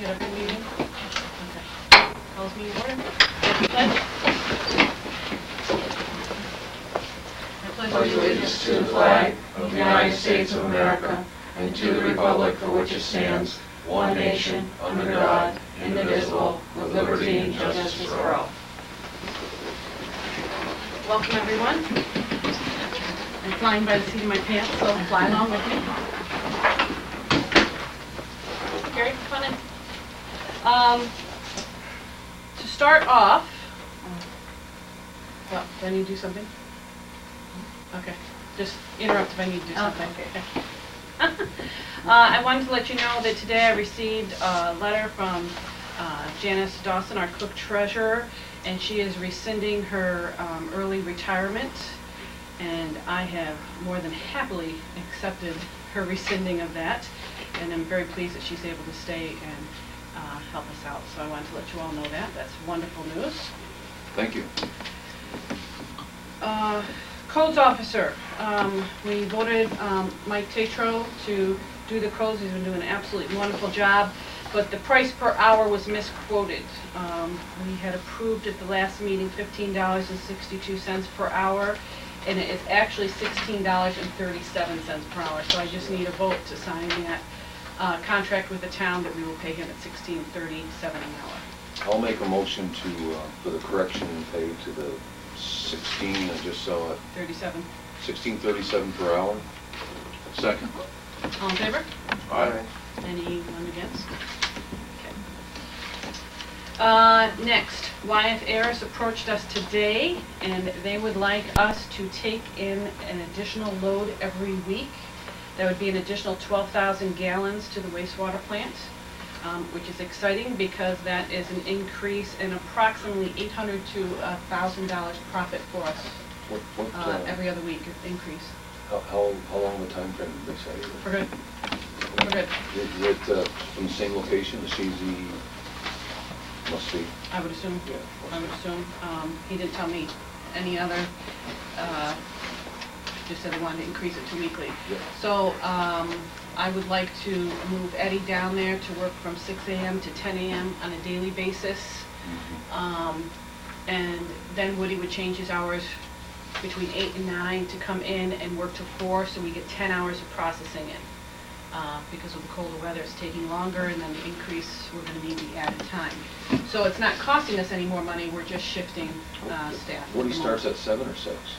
at every meeting? Okay. Calls me in order. Pledge. I pledge allegiance to the flag of the United States of America and to the republic for which it stands, one nation, under God, indivisible, with liberty and justice for all. Welcome, everyone. I'm flying by the seat of my pants, so fly along with me. Gary, come on in. To start off, well, do I need to do something? Okay, just interrupt if I need to do something. Okay. I wanted to let you know that today I received a letter from Janice Dawson, our cook treasurer, and she is rescinding her early retirement, and I have more than happily accepted her rescinding of that, and I'm very pleased that she's able to stay and help us out. So I wanted to let you all know that. That's wonderful news. Thank you. Codes officer, we voted Mike Tatro to do the codes. He's been doing an absolutely wonderful job, but the price per hour was misquoted. We had approved at the last meeting $15.62 per hour, and it is actually $16.37 per hour. So I just need a vote to sign that contract with the town that we will pay him at $16.37 an hour. I'll make a motion to for the correction and pay to the 16. I just saw it. 37. $16.37 per hour. Second. All in favor? Aye. Anyone against? Okay. Next, YF Ayers approached us today, and they would like us to take in an additional load every week. That would be an additional 12,000 gallons to the wastewater plant, which is exciting because that is an increase in approximately $800 to $1,000 profit for us. Every other week increase. How long of a time frame did they say? We're good. We're good. Is it from the same location, the CZ? Must be. I would assume. Yeah. I would assume. He didn't tell me any other. Just said he wanted to increase it to weekly. Yeah. So I would like to move Eddie down there to work from 6 a.m. to 10 a.m. on a daily basis. Mm-hmm. And then Woody would change his hours between 8 and 9 to come in and work till 4, so we get 10 hours of processing in. Because of the colder weather, it's taking longer, and then the increase, we're going to need the added time. So it's not costing us any more money, we're just shifting staff. Woody starts at 7 or 6?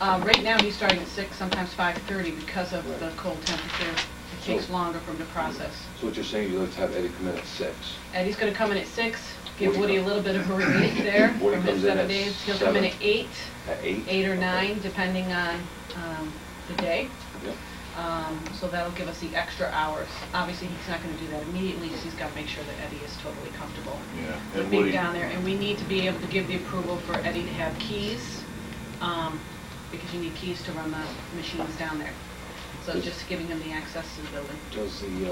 Right now, he's starting at 6, sometimes 5:30, because of the cold temperature. It takes longer for him to process. So what you're saying, you'd like to have Eddie come in at 6? Eddie's going to come in at 6, give Woody a little bit of a relief there from his 7 days. He'll come in at 8. At 8? 8 or 9, depending on the day. Yep. So that'll give us the extra hours. Obviously, he's not going to do that immediately, because he's got to make sure that Eddie is totally comfortable with being down there. And we need to be able to give the approval for Eddie to have keys, because you need keys to run the machines down there. So just giving him the access to the building. Does the,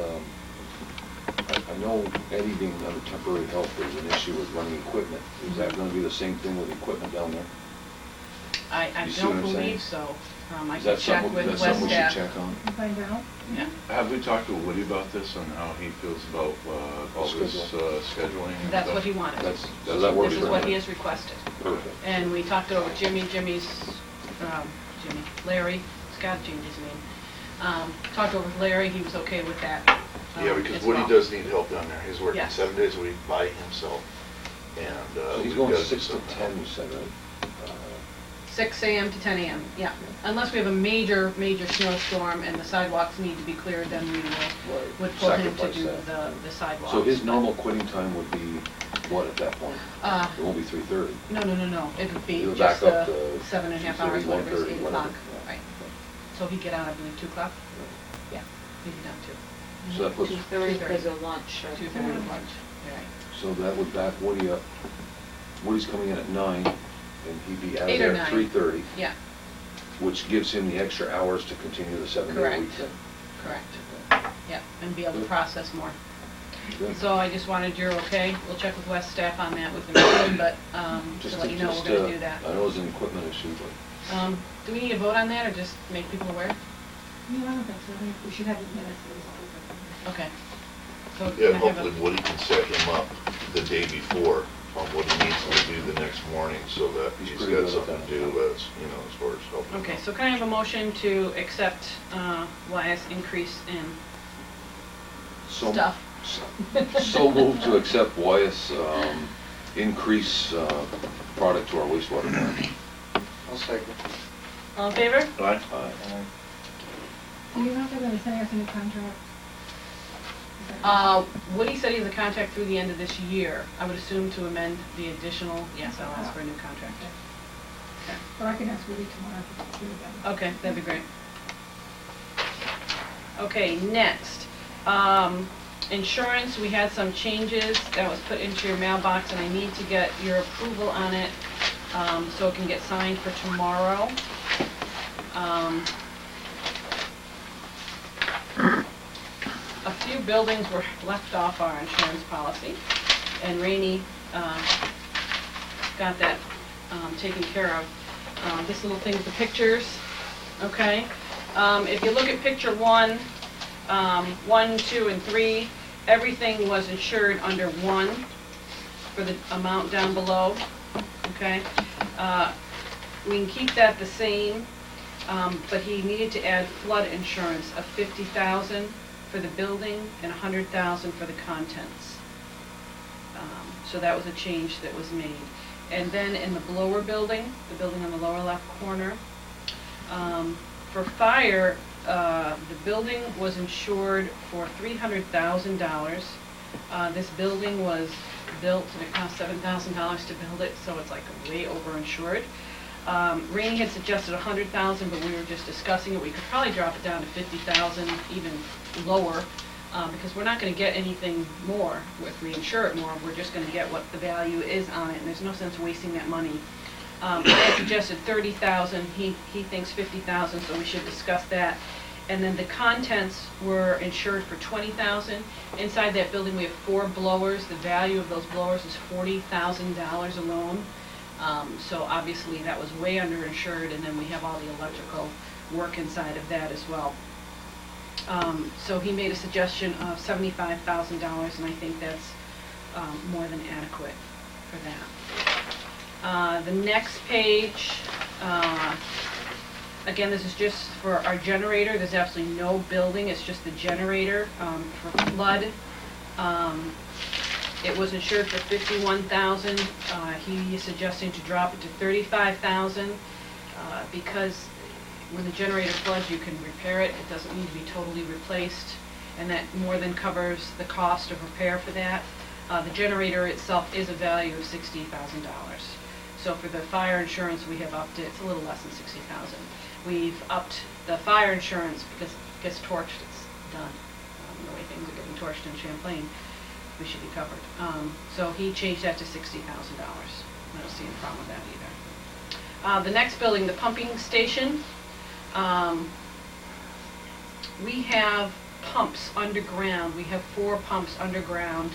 I know Eddie being under temporary help, there's an issue with running equipment. Is that going to be the same thing with equipment down there? I don't believe so. I can check with West Something we should Staff. check on? Find out. Yeah. Have we talked to Woody about this and how he feels about all this scheduling? And That's stuff? what he wanted. Does that work This for is what him? he has requested. Perfect. And we talked over Larry, Scott changed his name. Talked over with Larry, he was okay with that. Yeah, because as Woody well. does need help down there. He's working Yes. 7 days a week by himself. And So he's we've going got 6 to some 10, you said, right? 6 a.m. to 10 a.m., yeah. Unless we have a major snowstorm and the sidewalks need to be cleared, then we would pull him to Sacrifice do that. the sidewalks. So his normal quitting time would be what at that point? It won't be 3:30. No. It would be It'll just back up to 7.5 hours, 2:30, whatever, it's 1:30, 8 whatever. o'clock. Right. So he'd get out, I believe, 2 o'clock? Yeah, he'd be done 2. So that puts, 2:30 because of lunch. 2:30 lunch, right. so that would back Woody up. Woody's coming in at 9, and he'd be out of 8 or there at 9. 3:30. Yeah, Which gives him the extra hours to continue the 7-day Correct. week then. correct. Yeah, and be able to process more. Good. So I just wanted your okay. We'll check with West Staff on that with the machine, but to let you know we're going to do that. I know it's an equipment issue, but Do we need a vote on that, or just make people aware? No, I don't think so. We should have it minutes. Okay. So can Yeah, I have a- hopefully Woody can set him up the day before on what he needs to do the next morning so that He's he's pretty got good at something that. to do as, you know, as far as helping. Okay, out. so can I have a motion to accept Wyatt's increase in So- stuff? So moved to accept Wyeth's increase product to our wastewater plant. I'll second. All in favor? Aye. Do you know if they're gonna send us a new contract? Woody said he has a contract through the end of this year. I would assume to amend the additional, yes, I'll ask for a new contract. Okay. Or I can ask Woody tomorrow to do that. Okay, that'd be great. Okay, next, insurance, we had some changes that was put into your mailbox, and I need to get your approval on it, so it can get signed for tomorrow. A few buildings were left off our insurance policy, and Rainey got that taken care of. This little thing's the pictures, okay? If you look at picture 1, 1, 2, and 3, everything was insured under 1 for the amount down below, okay? We can keep that the same, but he needed to add flood insurance of $50,000 for the building and $100,000 for the contents. So that was a change that was made. And then in the blower building, the building on the lower left corner, for fire, the building was insured for $300,000. This building was built, and it cost $7,000 to build it, so it's like way over-insured. Rainey had suggested $100,000, but we were just discussing it. We could probably drop it down to $50,000, even lower, because we're not going to get anything more if we insure it more. We're just going to get what the value is on it, and there's no sense wasting that money. I suggested $30,000. He thinks $50,000, so we should discuss that. And then the contents were insured for $20,000. Inside that building, we have 4 blowers. The value of those blowers is $40,000 alone. So obviously that was way underinsured, and then we have all the electrical work inside of that as well. So he made a suggestion of $75,000, and I think that's more than adequate for that. The next page, again, this is just for our generator. There's absolutely no building, it's just the generator for flood. It was insured for $51,000. He is suggesting to drop it to $35,000 because when the generator floods, you can repair it. It doesn't need to be totally replaced, and that more than covers the cost of repair for that. The generator itself is a value of $60,000. So for the fire insurance, we have upped it. It's a little less than $60,000. We've upped the fire insurance because it gets torched. It's done. The way things are getting torched in Champlain, we should be covered. So he changed that to $60,000. I don't see a problem with that either. The next building, the pumping station. We have pumps underground. We have 4 pumps underground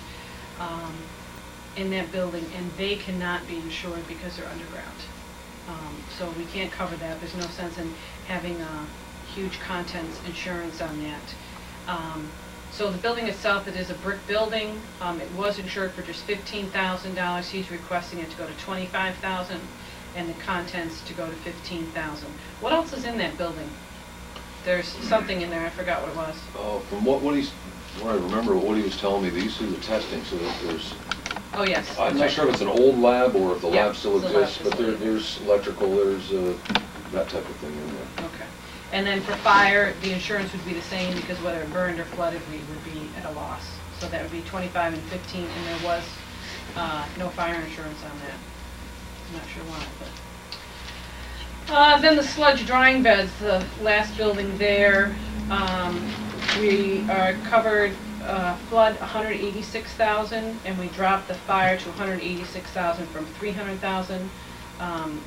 in that building, and they cannot be insured because they're underground. So we can't cover that. There's no sense in having huge contents insurance on that. So the building itself, it is a brick building. It was insured for just $15,000. He's requesting it to go to $25,000, and the contents to go to $15,000. What else is in that building? There's something in there, I forgot what it was. From what I remember, what he was telling me, they used to do the testing, so that there's, Oh, yes. I'm not sure if it's an old lab or if the Yeah, lab still it's a lab exists, but facility. there's electrical, there's that type of thing in there. Okay. And then for fire, the insurance would be the same because whether it burned or flooded, we would be at a loss. So that would be 25 and 15, and there was no fire insurance on that. I'm not sure why, but. Then the sludge drying beds, the last building there, we are covered flood $186,000, and we dropped the fire to $186,000 from $300,000.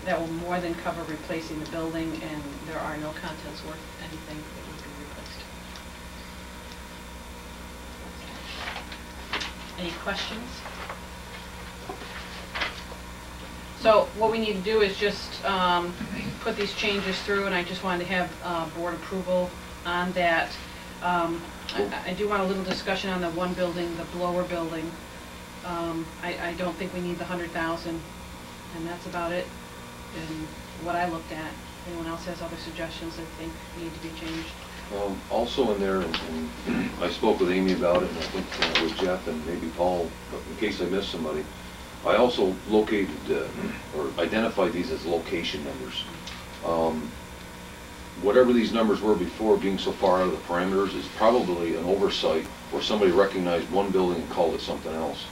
That will more than cover replacing the building, and there are no contents worth anything that would be replaced. Any questions? So what we need to do is just put these changes through, and I just wanted to have board approval on that. I do want a little discussion on the one building, the blower building. I don't think we need the 100,000, and that's about it, and what I looked at. If anyone else has other suggestions that think need to be changed? Also in there, and I spoke with Amy about it, and I think with Jeff and maybe Paul, but in case I missed somebody, I also located, or identified these as location numbers. Whatever these numbers were before, being so far out of the parameters, is probably an oversight where somebody recognized one building and called it something else.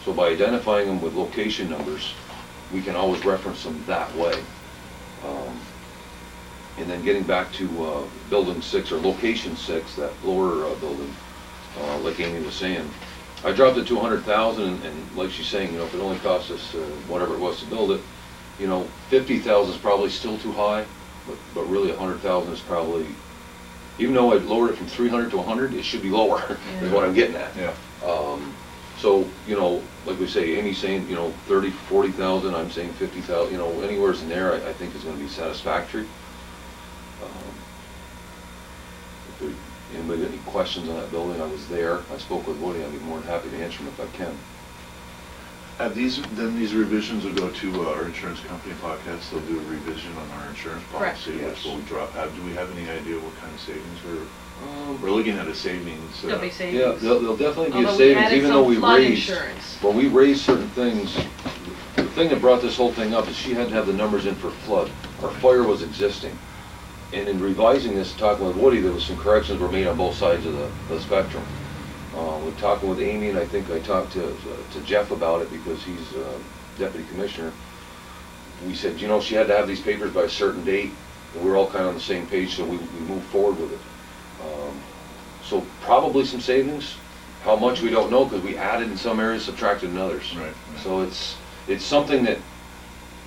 So by identifying them with location numbers, we can always reference them that way. And then getting back to building 6, or location 6, that lower building, like Amy was saying, I dropped it to 100,000, and like she's saying, you know, if it only cost us whatever it was to build it, you know, 50,000 is probably still too high, but really 100,000 is probably, even though I lowered it from 300 to 100, it should be lower, is what I'm getting at. Yeah. So, you know, like we say, Amy's saying, you know, 30, 40,000, I'm saying 50,000, you know, anywhere's in there, I think is gonna be satisfactory. If there, anybody got any questions on that building, I was there, I spoke with Woody, I'd be more than happy to answer them if I can. Have these revisions will go to our insurance company, Podcasts, they'll do a revision on our insurance Correct. policy, Yes. which will drop. Do we have any idea what kind of savings we're looking at a savings? There'll be Yeah, savings. there'll definitely be a Although we savings, added even though some we flood raised, insurance. when we raised certain things, the thing that brought this whole thing up is she had to have the numbers in for flood. Our fire was existing. And in revising this, talking with Woody, there was some corrections were made on both sides of the spectrum. With talking with Amy, and I think I talked to Jeff about it because he's deputy commissioner, we said, you know, she had to have these papers by a certain date, and we were all kind of on the same page, so we moved forward with it. So probably some savings. How much, we don't know, because we added in some areas, subtracted in others. Right. So it's something that,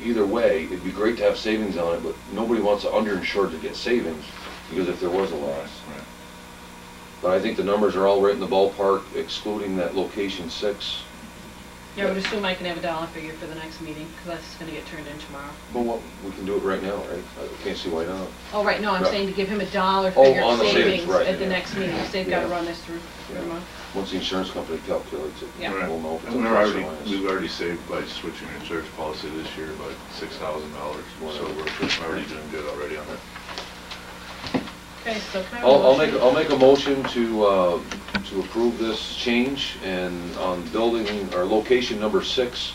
either way, it'd be great to have savings on it, but nobody wants to underinsured to get savings, because if there was a loss. Right. But I think the numbers are all right in the ballpark, excluding that location 6. Yeah, I would assume I can have a dollar figure for the next meeting, because that's gonna get turned in tomorrow. But what, we can do it right now, right? I can't see why not. Oh, right, no, I'm Right. saying to give him a dollar Oh, figure on of the savings, savings right, at the yeah. next meeting, so they've gotta Yeah. run this through every month. Once the insurance company calculates it, Yeah. we'll know if it's a And plus or minus. we've already saved by switching our insurance policy this year about $6,000, so we're already doing good already on that. Okay, so can I have a motion? I'll make a motion to approve this change, and on building, or location number 6,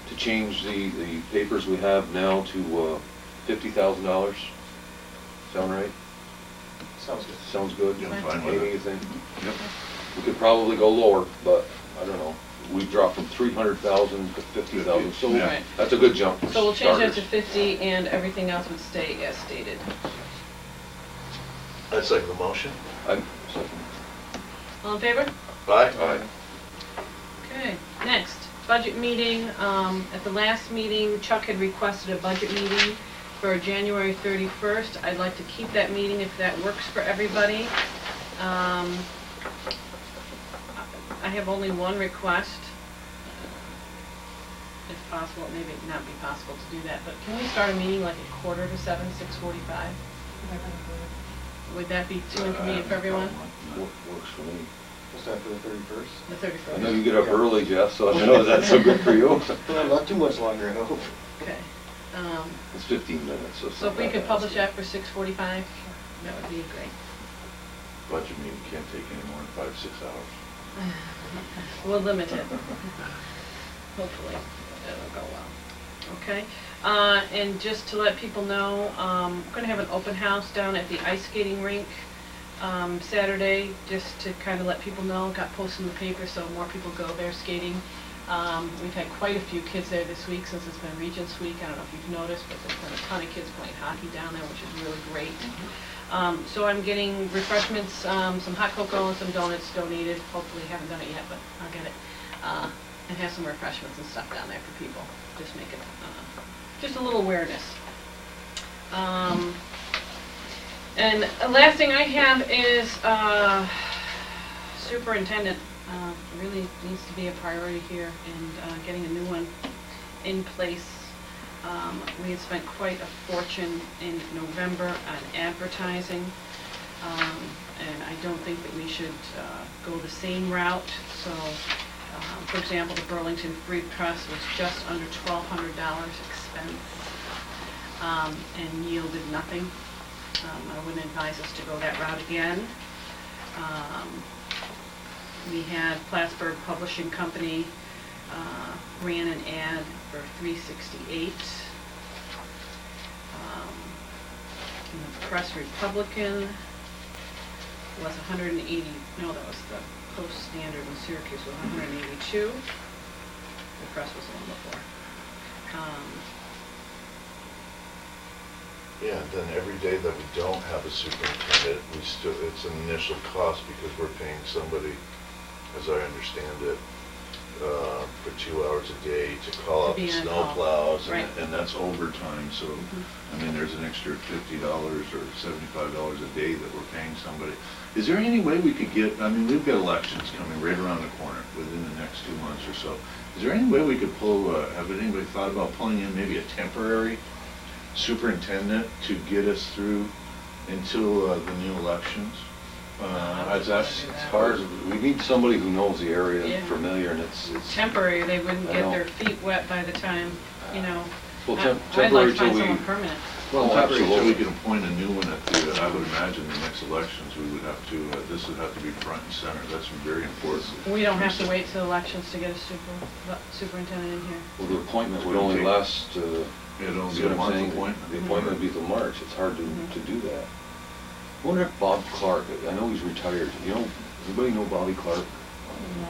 to change the papers we have now to $50,000. Sound right? Sounds good. Sounds good? Yeah, I'm fine with Amy, it. you think? Yep. We could probably go lower, but I don't know. We dropped from 300,000 to 50,000, so Yeah. Right. that's a good jump. for So we'll change that to starters. 50, and everything else would stay as stated. That's like the motion. I'm- All in favor? Aye. Aye. Okay, next, budget meeting. At the last meeting, Chuck had requested a budget meeting for January 31st. I'd like to keep that meeting if that works for everybody. I have only one request. If possible, it may not be possible to do that, but can we start a meeting like at 6:45, 6:45? Would that be too inconvenient for everyone? Works for me. What's that for the 31st? The I 31st? know you get up early, Jeff, so I know that's so good for you. Well, not too much longer, I hope. Okay. It's 15 minutes, so. So if we could publish that for 6:45, that would be great. Budget meeting can't take any more than 5-6 hours. We'll limit it. Hopefully, it'll go well. Okay? And just to let people know, we're gonna have an open house down at the ice skating rink Saturday, just to kind of let people know. Got posted in the paper, so more people go there skating. We've had quite a few kids there this week since it's been Regents Week. I don't know if you've noticed, but there's been a ton of kids playing hockey down there, which is really great. So I'm getting refreshments, some hot cocoa and some donuts donated. Hopefully, haven't done it yet, but I'll get it. And have some refreshments and stuff down there for people. Just make it, just a little awareness. And the last thing I have is superintendent. Really needs to be a priority here, and getting a new one in place. We had spent quite a fortune in November on advertising, and I don't think that we should go the same route. So, for example, the Burlington Free Press was just under $1,200 expense and yielded nothing. I wouldn't advise us to go that route again. We had Plattsburgh Publishing Company ran an ad for $368. And the Press Republican was 180. No, that was the Post Standard in Syracuse was 182. The Press was the one before. Yeah, then every day that we don't have a superintendent, it's an initial cost because we're paying somebody, as I understand it, for 2 hours a day to call out the snow plows, right. and that's overtime, so, I mean, there's an extra $50 or $75 a day that we're paying somebody. Is there any way we could get, I mean, we've got elections coming right around the corner within the next 2 months or so. Is there any way we could pull, have anybody thought about pulling in maybe a temporary superintendent to get us through until the new elections? It's hard, we need somebody who knows the area, Yeah. familiar, and it's... Temporary, they wouldn't I get know. their feet wet by the time, you know. Well, I'd like temporary to till find we... someone permanent. Well, Temporary till we absolutely. can appoint a new one at the, I would imagine the next elections, we would have to, this would have to be front and center. That's very important. We don't have to wait till elections to get a superintendent in here. Well, the appointment would only last, It'll see be a what I'm month saying? appointment. The appointment would be till March, it's hard to do that. I wonder if Bob Clark, I know he's retired, you know, anybody know Bobby Clark?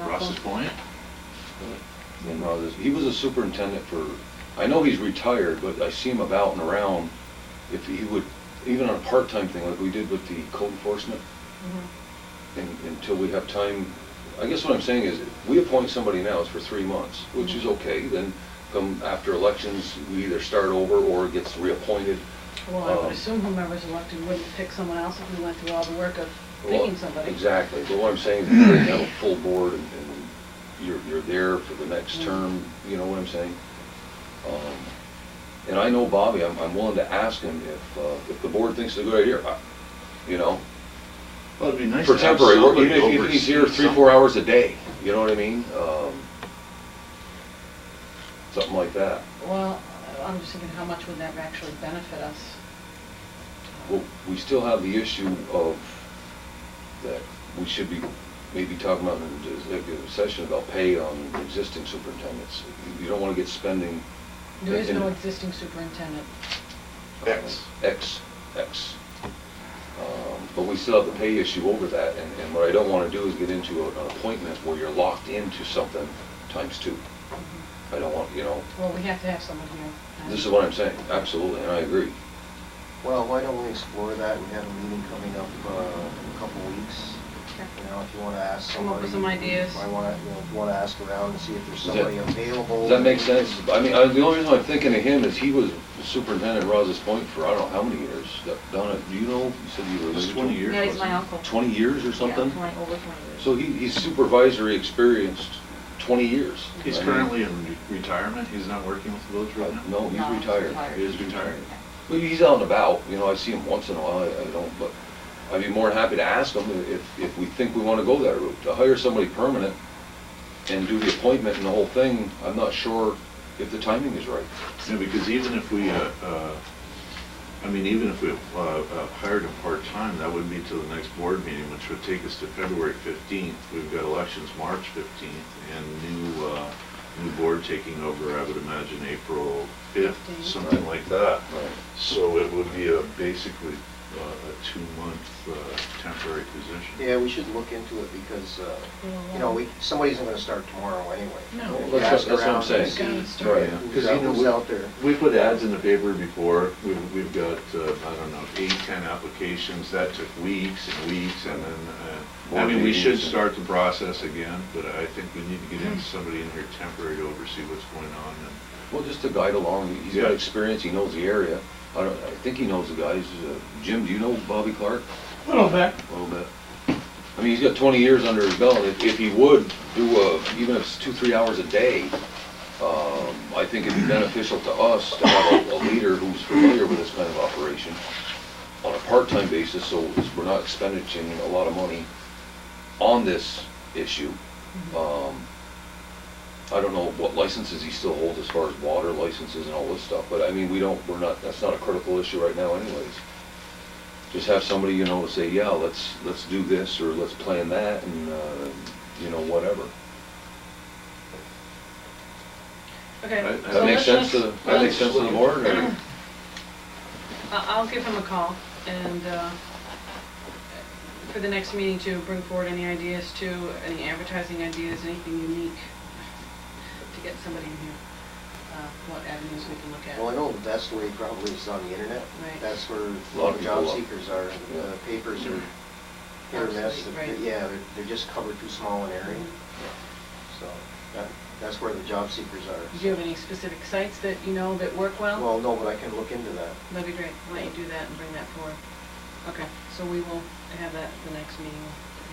Ross's Point? And he was a superintendent for, I know he's retired, but I see him about and around. If he would, even on a part-time thing like we did with the code enforcement, and until we have time, I guess what I'm saying is, if we appoint somebody now, it's for 3 months, which is okay, then come after elections, we either start over or it gets reappointed. Well, I would assume whomever's elected wouldn't pick someone else if we went through all the work of picking somebody. Exactly, but what I'm saying is, you have a full board and you're there for the next term, you know what I'm saying? And I know Bobby, I'm willing to ask him if the board thinks it's a good idea, you know? Well, it'd be nice For to have temporary work, somebody even if he's here oversee 3-4 hours a day, you know what I mean? Something like that. Well, I'm just thinking, how much would that actually benefit us? Well, we still have the issue of that we should be maybe talking about in the executive session about pay on existing superintendents. You don't want to get spending. There is no existing superintendent. X. But we still have the pay issue over that, and what I don't want to do is get into an appointment where you're locked into something times 2. I don't want, you know, Well, we have to have someone here. this is what I'm saying, absolutely, and I agree. Well, why don't we explore that? We have a meeting coming up in a couple weeks. You know, if you want to ask Come up somebody. with some ideas. I want to, if you want to ask around and see if there's Does that- somebody available. Does that make sense? I mean, the only reason I'm thinking of him is he was the superintendent at Rouse's Point for I don't know how many years. Donna, do you know? You said you were. It was related to 20 him? years. Yeah, he's wasn't my it? uncle. 20 years or something? Yeah, over 20 years. So he's supervisory experienced 20 years. He's I mean, currently in retirement? He's not working with the village right now? No, he's No, retired. He is retired. Well, he's out and about, you know, I see him once in a while, I don't, but I'd be more than happy to ask him if we think we want to go that route. To hire somebody permanent and do the appointment and the whole thing, I'm not sure if the timing is right. Yeah, because even if we, even if we hired him part-time, that would be till the next board meeting, which would take us to February 15th. We've got elections March 15th, and new board taking over, I would imagine, April 5th, something like that. Right. So it would be basically a 2-month temporary position. Yeah, we should look into it because, you know, somebody isn't going to start tomorrow anyway. No. We That's ask what I'm around and saying. see Gotta start. Right. who's out there. We put ads in the paper before, we've got, I don't know, 8-10 applications, that took weeks and weeks, and then, we should start the process again, but I think we need to get in somebody in here temporary to oversee what's going on. Well, just to guide along, he's got Yeah. experience, he knows the area. I think he knows the guys. Jim, do you know Bobby Clark? A little bit. A little bit. I mean, he's got 20 years under his belt. If he would do even if it's 2-3 hours a day, I think it'd be beneficial to us to have a leader who's familiar with this kind of operation. on a part-time basis, so we're not expending a lot of money on this issue. I don't know what licenses he still holds as far as water licenses and all this stuff, but I mean, we're not, that's not a critical issue right now anyways. Just have somebody, you know, say, yeah, let's do this, or let's plan that, and, you know, whatever. Okay. That makes sense to the board, or? I'll give him a call, and for the next meeting to bring forward any ideas to, any advertising ideas, anything unique to get somebody in here, what avenues we can look at. Well, I know the best way probably is on the internet. Right. That's where A lot of job people- seekers are. The papers are hit or miss. Obsolete, right. Yeah, they're just covered too small an area. So that's where the job seekers are. Do you have any specific sites that you know that work well? Well, no, but I can look into that. That'd be great. Why don't you do that and bring that forward? Okay, so we will have that at the next meeting.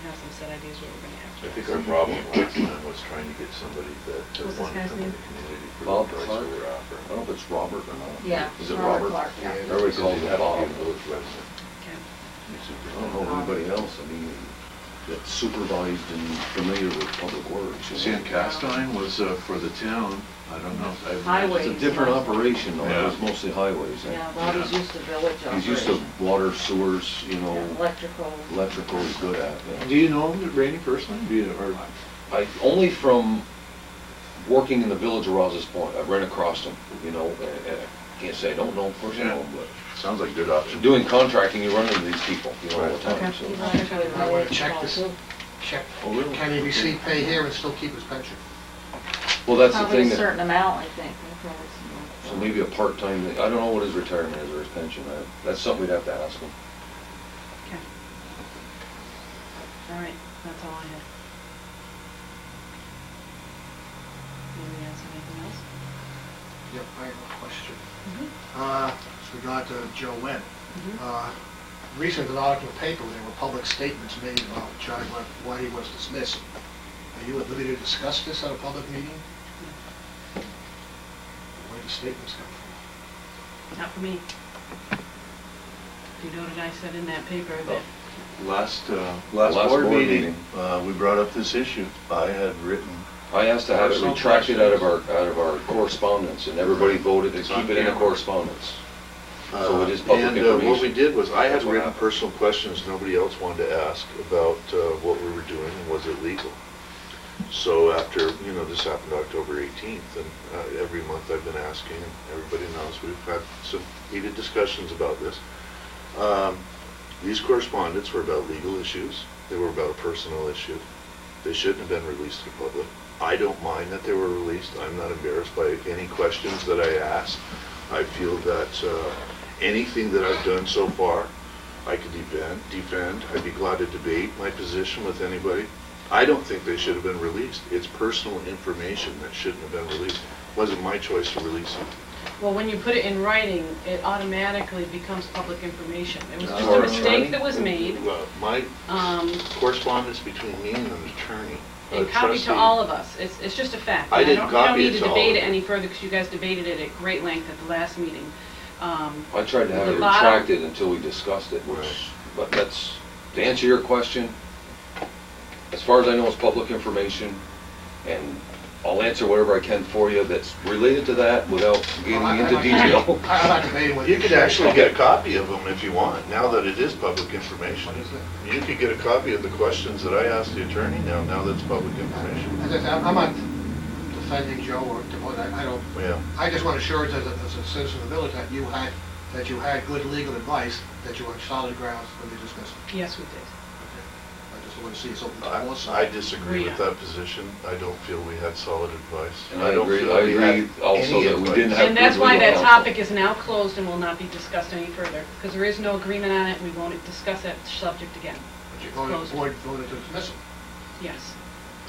We'll have some set ideas what we're gonna have. I think our problem last time was trying to get somebody that What's this wanted to guy's come in name? the community for Bob the price Clark? we were I offering. don't know if it's Robert or not. Yeah. Is it Robert Robert? Clark, yeah. Everybody calls him Have to Bob. be a village resident. Okay. I don't know anybody else, I mean, that's supervised and familiar with public works. you know. San Castine was for the town, I don't know. Highway. It's a different operation, though, it Yeah. was mostly highways. Yeah, Bobby's Yeah. used to village He's used to operation. water, sewers, you know, And electrical. electrical he's good at. yeah. Do you know Rainey personally? Do you, or? Only from working in the village of Rouse's Point, I've ran across him, you know, and I can't say I don't know him personally, but Sounds like a good option. doing contracting, you run into these people, you know, all the Okay. time, so. He's on the good I want to check call, this, too. check, Oh, really? can he receive pay here and still keep his pension? Well, that's the Probably thing, a that, certain amount, I think. Probably so some- maybe a part-time, I don't know what his retirement is or his pension, that's something we'd have to ask him. Okay. All right, that's all I had. Anybody else have anything else? Yep, I have a question. Mm-hmm. With regard to Joe Wen. Mhm. Recently, an article in the paper, there were public statements made about why he was dismissed. Are you at liberty to discuss this at a public meeting? Where did the statements come from? Not for me. You know what I said in that paper that, Last Last board board meeting, we brought up this issue. I had written, I asked to have it Personal retracted out of our correspondence, and everybody voted to It's on keep it in the camera. correspondence. So it is public and information. what we did was, I had That's what written happened. personal questions nobody else wanted to ask about what we were doing and was it legal. So after, you know, this happened October 18th, and every month I've been asking, and everybody knows we've had some heated discussions about this. These correspondence were about legal issues. They were about a personal issue. They shouldn't have been released to the public. I don't mind that they were released. I'm not embarrassed by any questions that I asked. I feel that anything that I've done so far, I could defend. I'd be glad to debate my position with anybody. I don't think they should have been released. It's personal information that shouldn't have been released. It wasn't my choice to release it. well, when you put it in writing, it automatically becomes public information. It was just Or a attorney. mistake that was made, My um, correspondence between me and an attorney. a and copied to trustee. all of us. It's just a fact. I And didn't don't- we don't copy need it to to all debate of it you. any further, because you guys debated it at great length at the last meeting. I tried to have The it bottom- retracted until we discussed it, which, but that's, to answer your question, as far as I know, it's public information, and I'll answer whatever I can for you that's related to that without getting into detail. I'm not debating with you. You could actually get a copy of them if you want, now that it is public information. What is it? You could get a copy of the questions that I asked the attorney now that's public information. As I said, I'm not defending Joe or, I don't, Yeah. I just want assurance as a citizen of the village that you had good legal advice, that you were on solid grounds when you dismissed it. Yes, we did. I just want to see it's open to all I sides. disagree with that position. I don't feel we had solid advice. And I don't agree, feel I we had agree also any that we advice. didn't have And that's good why legal that counsel. topic is now closed and will not be discussed any further, because there is no agreement on it, we won't discuss that subject again. But you It's voted, closed. board voted to dismiss it. Yes.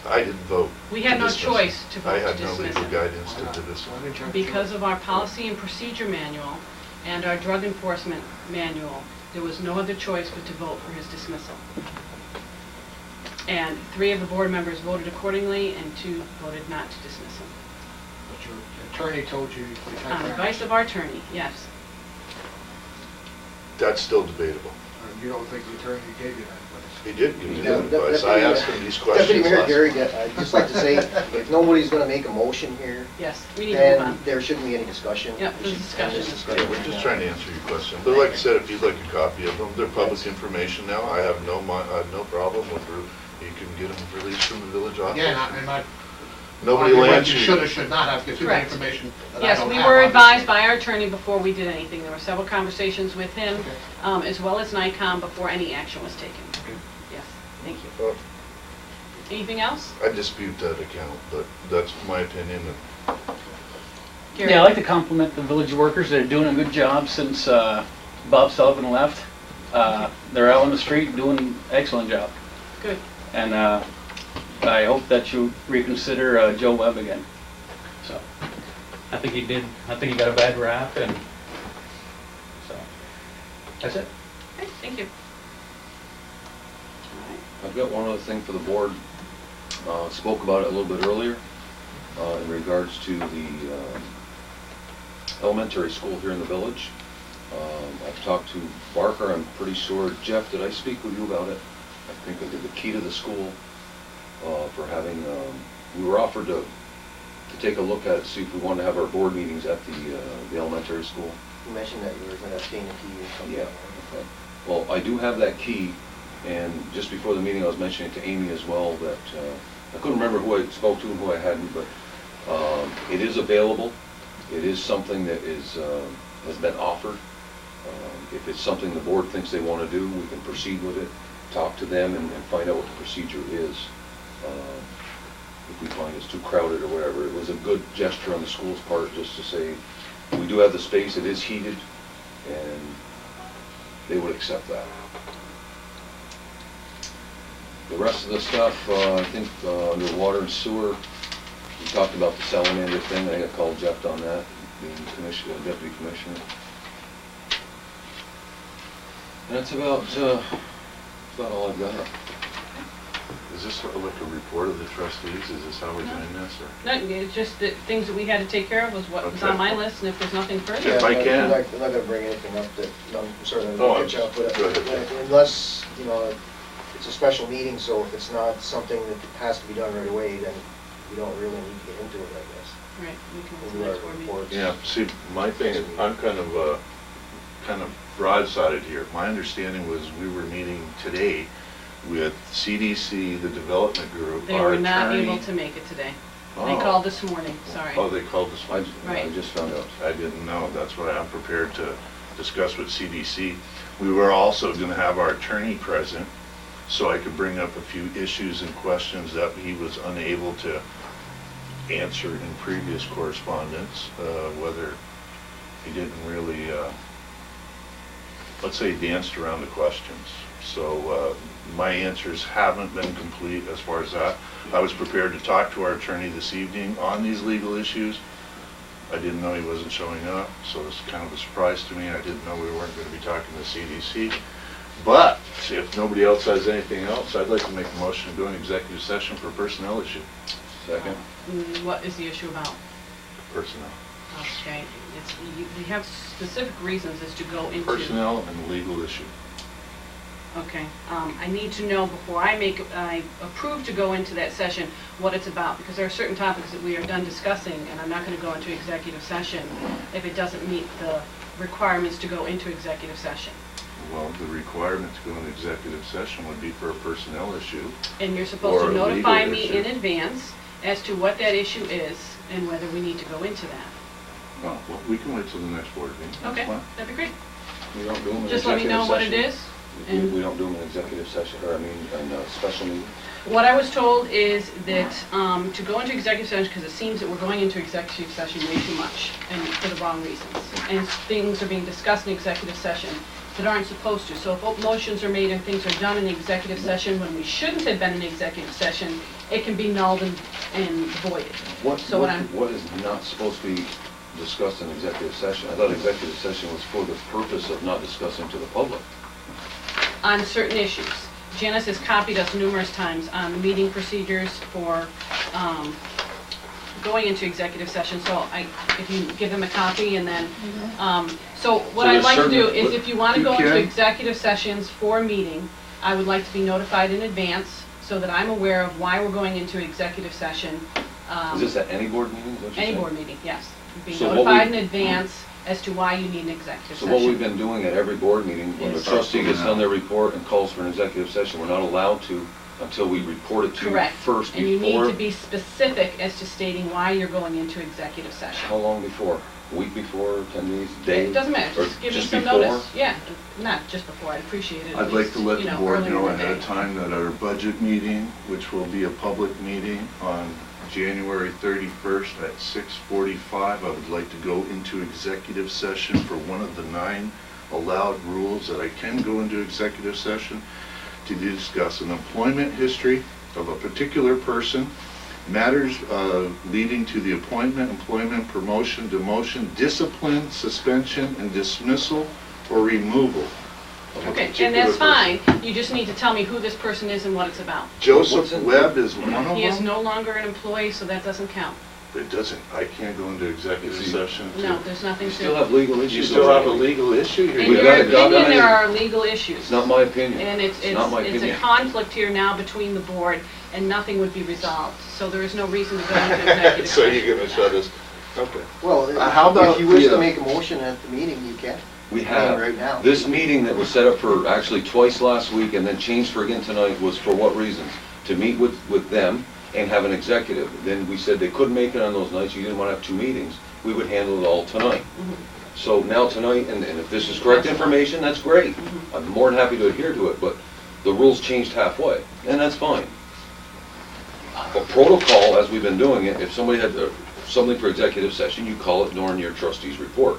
I didn't vote. We had to no dismiss choice it. to vote to I had no dismiss legal it. guidance Why to not? do this. Why didn't you- Because of our policy and procedure manual and our drug enforcement manual, there was no other choice but to vote for his dismissal. And 3 of the board members voted accordingly, and 2 voted not to dismiss him. But your attorney told you you had On grounds. advice of our attorney, yes. That's still debatable. You don't think the attorney gave you that advice? He did give me Yeah, that advice. I asked him these Deputy questions Mayor last Gary, week. I'd just like to say, if nobody's gonna make a motion here, Yes, we need to move then on. there shouldn't be any discussion. Yep, We there's should discussion. end this Yeah, discussion we're right just now. trying to answer your question. But like I said, if you'd like a copy of them, they're public information now. I have no problem with, you can get them released from the village office. Again, I'm not. Nobody will arguing answer you you. should or should not have, gives you the Correct. information that I Yes, don't we have, were obviously. advised by our attorney before we did anything. There were several conversations with him, Okay. as well as NICOM, before any action was taken. Okay. Yes, thank you. Well, Anything else? I dispute that account, but that's my opinion. Gary? Yeah, I'd like to compliment the village workers. They're doing a good job since Bob Sullivan left. They're out on the street doing an excellent job. Good. And I hope that you reconsider Joe Webb again. So, I think he did. I think he got a bad rap, and so that's it. Okay, thank you. I've got one other thing for the board. Spoke about it a little bit earlier in regards to the elementary school here in the village. I've talked to Barker. I'm pretty sure, Jeff, did I speak with you about it? I think I did. The key to the school for having, we were offered to take a look at it, see if we wanted to have our board meetings at the elementary school. You mentioned that you were gonna obtain a key or something. Yeah, okay. Well, I do have that key, and just before the meeting, I was mentioning to Amy as well that, I couldn't remember who I spoke to and who I hadn't, but it is available. It is something that has been offered. If it's something the board thinks they want to do, we can proceed with it, talk to them and find out what the procedure is. If we find it's too crowded or whatever. It was a good gesture on the school's part just to say, we do have the space, it is heated, and they would accept that. The rest of the stuff, I think under water and sewer, we talked about the salamander thing. I got called Jeff on that, being deputy commissioner. And that's about all I've got. Is this like a report of the trustees? Is this how we're doing this, or? No, it's just that things that we had to take care of was what was on Okay. my list, and if there's nothing further. If I but can. I'm not gonna bring anything up that, I'm sorry, I'm Oh, gonna catch up, but go ahead. unless, it's a special meeting, so if it's not something that has to be done right away, then we don't really need to get into it, I guess. Right, we can We'll do do that our for me. reports. Yeah, see, my thing is, I'm kind of broadsided here. My understanding was we were meeting today with CDC, the development group, They our were not attorney. able to make it today. They Oh. called this morning, sorry. Oh, they called this one? I Right. just found out. I didn't know. That's why I'm prepared to discuss with CDC. We were also going to have our attorney present, so I could bring up a few issues and questions that he was unable to answer in previous correspondence, whether he didn't really, let's say he danced around the questions. So my answers haven't been complete as far as that. I was prepared to talk to our attorney this evening on these legal issues. I didn't know he wasn't showing up, so it's kind of a surprise to me. I didn't know we weren't going to be talking to CDC. But if nobody else has anything else, I'd like to make a motion to go in executive session for personnel issue. Second? What is the issue about? Personnel. Okay, we have specific reasons as to go into. Personnel and legal issue. Okay, I need to know before I approve to go into that session what it's about, because there are certain topics that we are done discussing, and I'm not going to go into executive session if it doesn't meet the requirements to go into executive session. Well, the requirement to go into executive session would be for a personnel issue. And you're supposed Or to a notify legal me issue. in advance as to what that issue is and whether we need to go into that. Oh, well, we can wait till the next board meeting. That's Okay, fine. that'd be great. We don't do them in Just let me know executive what it session? is. We and- we don't do them in executive session, or in a special meeting? What I was told is that to go into executive session, because it seems that we're going into executive session way too much and for the wrong reasons. And things are being discussed in executive session that aren't supposed to. So if motions are made and things are done in the executive session when we shouldn't have been in executive session, it can be nulled and voided. So What is not supposed to be discussed in executive session? I thought executive session was for the purpose of not discussing to the public. On certain issues. Janice has copied us numerous times on the meeting procedures for going into executive session, so if you give them a copy and then, so what So I'd there's like to do certain- is if you want to You go into can- executive sessions for a meeting, I would like to be notified in advance so that I'm aware of why we're going into executive session. Is this at any board meeting? is that what you're Any saying? board meeting, yes. Be So what notified in we- advance as to why you need an executive So session. what we've been doing at every board meeting, when the Yes. trustee gets done their report and calls for an executive session, we're not allowed to until we report it to you Correct. first And you need before. to be specific as to stating why you're going into executive How session. long before? A week before, 10 days, day? It doesn't matter, Or just give me just some before? notice. Yeah, not just before, I'd appreciate it. at I'd like least, to let you the board earlier know in the ahead of day. time that our budget meeting, which will be a public meeting on January 31st at 6:45, I would like to go into executive session for one of the 9 allowed rules that I can go into executive session to discuss an employment history of a particular person, matters leading to the appointment, employment, promotion, demotion, discipline, suspension, and dismissal or removal of a Okay, and particular that's person. fine, you just need to tell me who this person is and what it's about. Joseph Webb is one of He is them. no longer an employee, so that doesn't count. It doesn't, I can't go into executive Is he- session. No, there's nothing You to. still have legal issues. You still have a over it. legal issue here. In We've your got it opinion, documented. there are legal issues. It's not my opinion. And it's not my a opinion. conflict here now between the board, and nothing would be resolved. So there is no reason to go into executive So session. you're gonna shut us, okay. Well, How about if you wish the, to make a motion at the meeting, you can. We have. Right now. This meeting that was set up for actually twice last week and then changed for again tonight was for what reasons? To meet with them and have an executive. Then we said they couldn't make it on those nights, you didn't want to have 2 meetings. We would handle it all tonight. So now tonight, and if this is correct information, that's great. I'm more than happy to adhere to it, but the rules changed halfway, and that's fine. A protocol, as we've been doing it, if somebody had something for executive session, you call it during your trustee's report.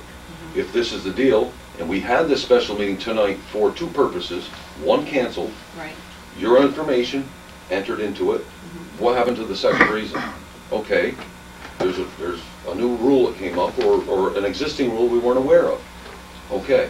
If this is the deal, and we had this special meeting tonight for 2 purposes, one canceled, Right. your information entered into it, what happened to the second reason? Okay, there's a new rule that came up, or an existing rule we weren't aware of. Okay,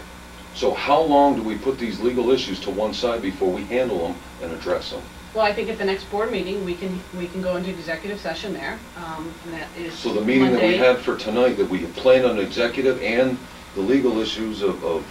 so how long do we put these legal issues to one side before we handle them and address them? Well, I think at the next board meeting, we can go into executive session there. And that is So the meeting that we Monday. had for tonight, that we had planned on executive and the legal issues of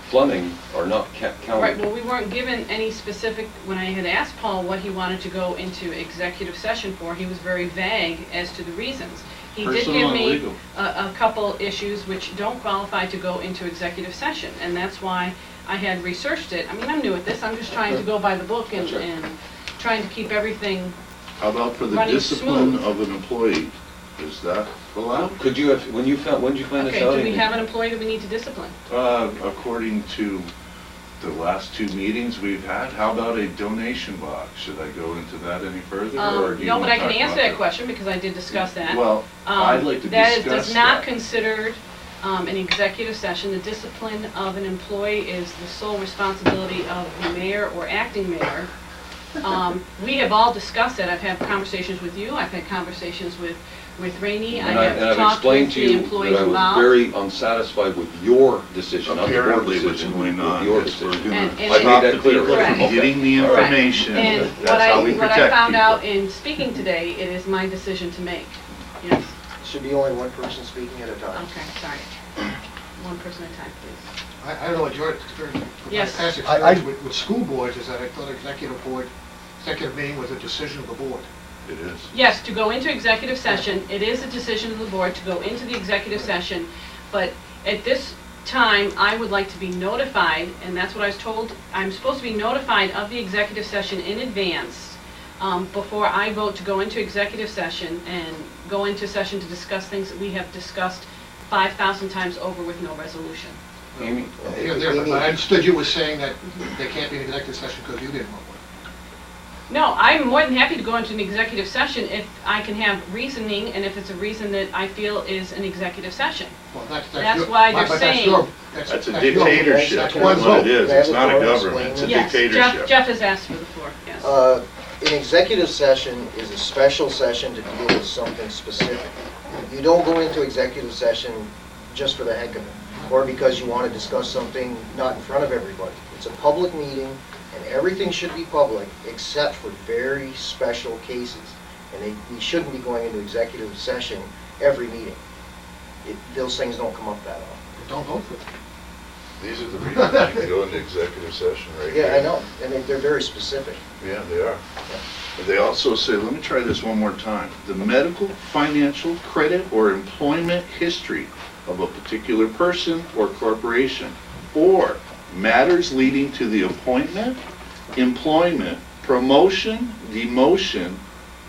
Fleming are not counted. Right, well, we weren't given any specific, when I had asked Paul what he wanted to go into executive session for, he was very vague as to the reasons. He did Personal give and me legal. a couple issues which don't qualify to go into executive session, and that's why I had researched it. I mean, I'm new at this, I'm just trying to go by the book and That's right. and trying to keep everything. How about for the Running discipline smooth. of an employee? Is that allowed? Could you have, when did you plan this Okay, out? do we Amy? have an employee that we need to discipline? According to the last 2 meetings we've had, how about a donation box? Should I go into that any further, or do you No, want but I to can talk answer about that question because I did discuss that. Well, I'd like to That discuss is not that. considered an executive session. The discipline of an employee is the sole responsibility of the mayor or acting mayor. We have all discussed that. I've had conversations with you, I've had conversations with Rainey, I And have I've talked explained with to the you employees that I was involved. very unsatisfied with your decision, not the board Apparently what's decision, going with on your is we're decision. gonna And- and I made stop that the clear. people from Correct. getting the Correct. information. And That's how we what I protect found out people. in speaking today, it is my decision to make. Yes, Should be only one person speaking at a time. okay, sorry. One person at a time, please. I don't know what your experience, my Yes. past experience with school boards is that I thought executive meeting was a decision of the board. It is. Yes, to go into executive session, it is a decision of the board to go into the executive session, but at this time, I would like to be notified, and that's what I was told, I'm supposed to be notified of the executive session in advance before I vote to go into executive session and go into session to discuss things that we have discussed 5,000 times over with no resolution. Amy? But I understood you were saying that there can't be an executive session because you didn't want one. No, I'm more than happy to go into an executive session if I can have reasoning and if it's a reason that I feel is an executive session. Well, that's That's your- why they're but that's saying- your- That's a your- dictatorship, That's that's one what it vote. is. It's not a government, it's a Yes, dictatorship. Jeff has asked for the floor, yes. An executive session is a special session to deal with something specific. You don't go into executive session just for the heck of it, or because you want to discuss something not in front of everybody. It's a public meeting, and everything should be public, except for very special cases. And we shouldn't be going into executive session every meeting. Those things don't come up that often. Don't vote for it. These are the reasons you can go into executive session right here. Yeah, I know, and they're very specific. Yeah, they are. But they also say, let me try this one more time. The medical, financial, credit, or employment history of a particular person or corporation, or matters leading to the appointment, employment, promotion, demotion,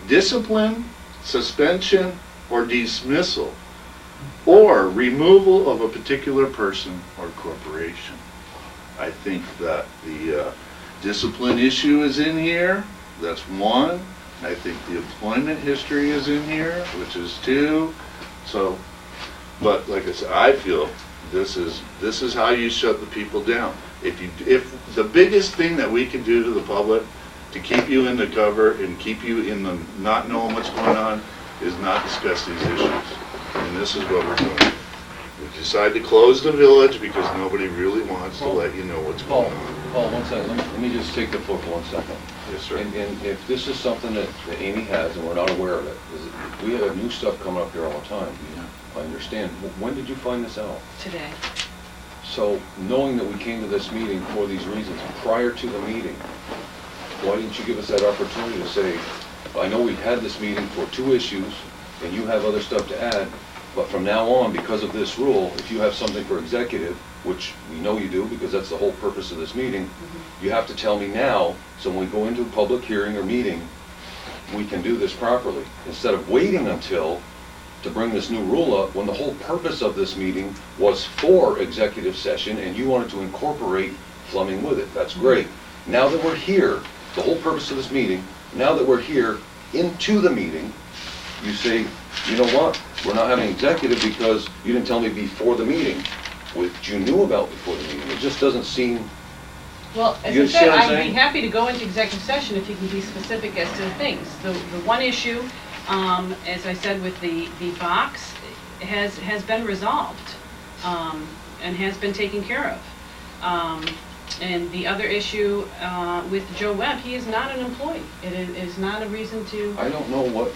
discipline, suspension, or dismissal, or removal of a particular person or corporation. I think that the discipline issue is in here. That's one. I think the employment history is in here, which is two. So, but like I said, I feel this is how you shut the people down. If the biggest thing that we can do to the public to keep you in the cover and keep you in the not knowing what's going on is not discuss these issues. And this is what we're doing. We decide to close the village because nobody really wants to let you know what's going on. Paul, one second, let me just take the floor for 1 second. Yes, sir. And if this is something that Amy has and we're not aware of it, is we have new stuff coming up here all the time. I understand. When did you find this out? Today. So, knowing that we came to this meeting for these reasons, prior to the meeting, why didn't you give us that opportunity to say, I know we've had this meeting for 2 issues, and you have other stuff to add, but from now on, because of this rule, if you have something for executive, which we know you do, because that's the whole purpose of this meeting, you have to tell me now, so when we go into a public hearing or meeting, we can do this properly, instead of waiting until to bring this new rule up, when the whole purpose of this meeting was for executive session, and you wanted to incorporate plumbing with it. That's great. Now that we're here, the whole purpose of this meeting, now that we're here into the meeting, you say, you know what, we're not having executive because you didn't tell me before the meeting, which you knew about before the meeting. It just doesn't seem, Well, as You I said, understand what I'm I'd be saying? happy to go into executive session if you can be specific as to the things. The one issue, as I said with the box, has been resolved, and has been taken care of. And the other issue with Joe Webb, he is not an employee. It is not a reason to... I don't know what,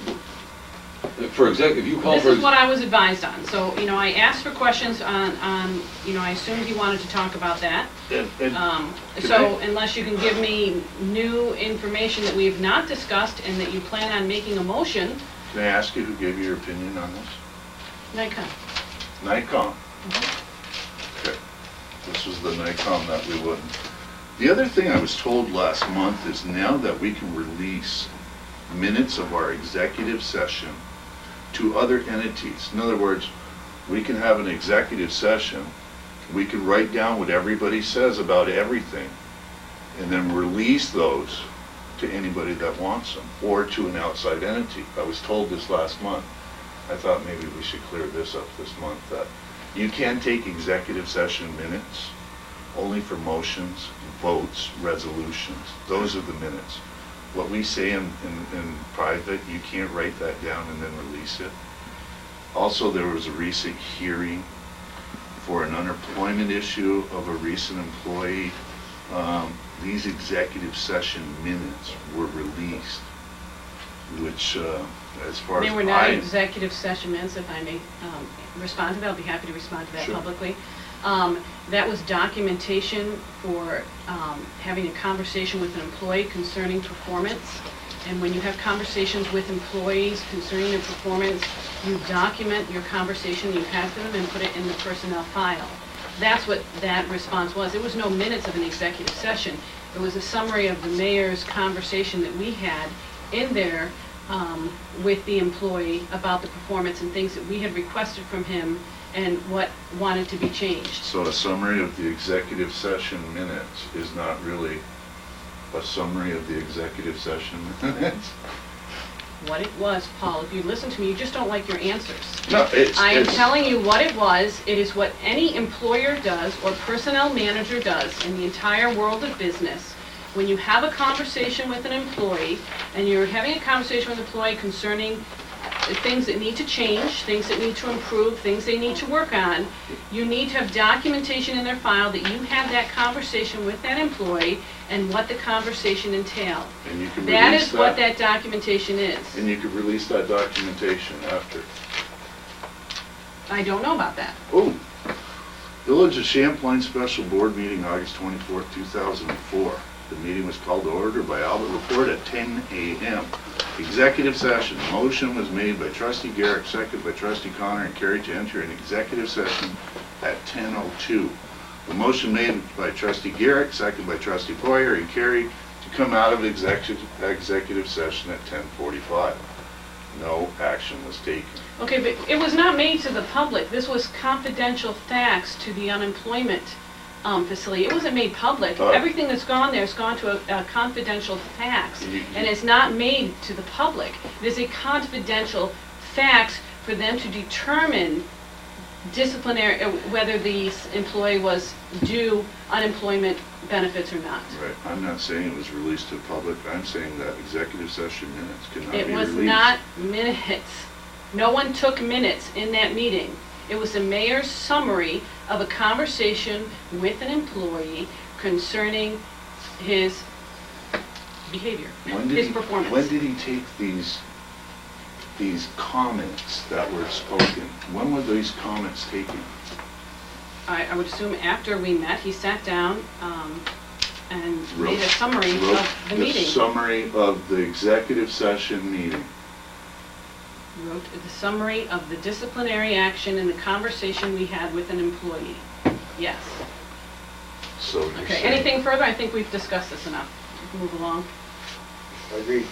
for executive, you call This for... is what I was advised on. So, I asked for questions on, I assumed he wanted to talk about that. So unless you can give me new information that we have not discussed and that you plan on making a motion, Can I ask you who gave you your opinion on this? Nikon. Nikon. Okay. This was the Nikon that we wouldn't. The other thing I was told last month is now that we can release minutes of our executive session to other entities. In other words, we can have an executive session, we can write down what everybody says about everything, and then release those to anybody that wants them, or to an outside entity. I was told this last month. I thought maybe we should clear this up this month, that you can take executive session minutes only for motions, votes, resolutions. Those are the minutes. What we say in private, you can't write that down and then release it. Also, there was a recent hearing for an unemployment issue of a recent employee. These executive session minutes were released, which, as far as They were not executive session minutes, if I may respond to that. I'll be happy to respond to that Sure. publicly. That was documentation for having a conversation with an employee concerning performance. And when you have conversations with employees concerning their performance, you document your conversation you had with them and put it in the personnel file. That's what that response was. There was no minutes of an executive session. It was a summary of the mayor's conversation that we had in there with the employee about the performance and things that we had requested from him and what wanted to be changed. So a summary of the executive session minutes is not really a summary of the executive session minutes? What it was, Paul, if you listen to me, you just don't like your answers. No, I am telling you what it was. It is what any employer does or personnel manager does in the entire world of business. When you have a conversation with an employee and you're having a conversation with an employee concerning things that need to change, things that need to improve, things they need to work on, you need to have documentation in their file that you had that conversation with that employee and what the conversation entailed. And you can That release is what that documentation is. And you could release that documentation after. I don't know about that. Oh, Village of Champlain Special Board Meeting, August 24th, 2004. The meeting was called to order by Albert Report at 10 a.m. Executive session. Motion was made by Trustee Garrett, second by Trustee Connor, and carried to enter an executive session at 10:02. The motion made by Trustee Garrett, second by Trustee Poyer, and carried to come out of executive session at 10:45. No action was taken. Okay, but it was not made to the public. This was confidential facts to the unemployment facility. It wasn't made public. Everything that's gone there has gone to a confidential facts, and it's not made to the public. It is a confidential facts for them to determine disciplinary, whether the employee was due unemployment benefits or not. Right, I'm not saying it was released to the public, I'm saying that executive session minutes cannot be released. It was not minutes. No one took minutes in that meeting. It was the mayor's summary of a conversation with an employee concerning his behavior, his performance. When did he take these comments that were spoken? When were these comments taken? I would assume after we met, he sat down and made a summary of the meeting. The summary of the executive session meeting. Wrote the summary of the disciplinary action and the conversation we had with an employee. Yes. So you're Okay, saying- anything further? I think we've discussed this enough. We can move along. I agree.